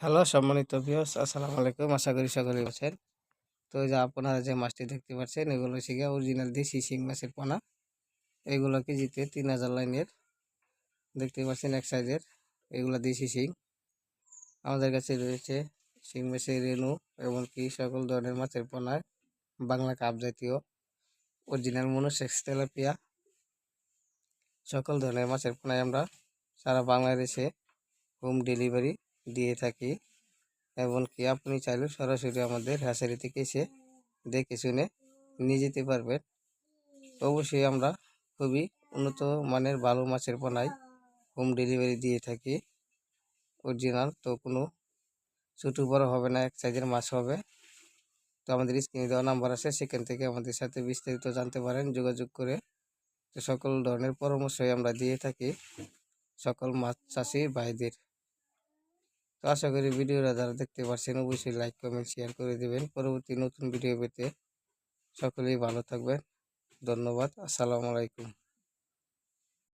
Hello সম্মানিত viewers, আসসালামু আলাইকুম। আশা করি সকলেই আছেন। তো এই যে আপনারা যে মাছটি দেখতে পাচ্ছেন, এগুলো হচ্ছে গিয়ে অরিজিনাল দেশি শিং মাছের পোনা। এগুলো কেজিতে 3000 লাইনের দেখতে পাচ্ছেন এক সাইজের। এগুলো দেশি শিং। আমাদের কাছে রয়েছে শিং মাছের রেণু, এমনকি সকল ধরনের মাছের পোনা, বাংলা কাপ জাতীয়, অরিজিনাল মনোসেক্স তেলাপিয়া, সকল ধরনের মাছের পোনায় আমরা সারা বাংলাদেশে হোম ডেলিভারি দিয়ে থাকি। এমনকি আপনি চাইলে সরাসরি আমাদের হ্যাচারি থেকে এসে দেখে শুনে নিয়ে যেতে পারবেন। অবশ্যই আমরা খুবই উন্নত মানের ভালো মাছের পোনায় হোম ডেলিভারি দিয়ে থাকি। অরিজিনাল, তো কোনো ছোটো বড় হবে না, এক সাইজের মাছ হবে। তো আমাদের স্ক্রিনে দেওয়া নাম্বার আছে, সেখান থেকে আমাদের সাথে বিস্তারিত জানতে পারেন যোগাযোগ করে। তো সকল ধরনের পরামর্শই আমরা দিয়ে থাকি সকল মাছ চাষি ভাইদের। তো আশা করি ভিডিওটা যারা দেখতে পাচ্ছেন অবশ্যই লাইক কমেন্ট শেয়ার করে দেবেন। পরবর্তী নতুন ভিডিও পেতে সকলেই ভালো থাকবেন। ধন্যবাদ। আসসালামু আলাইকুম।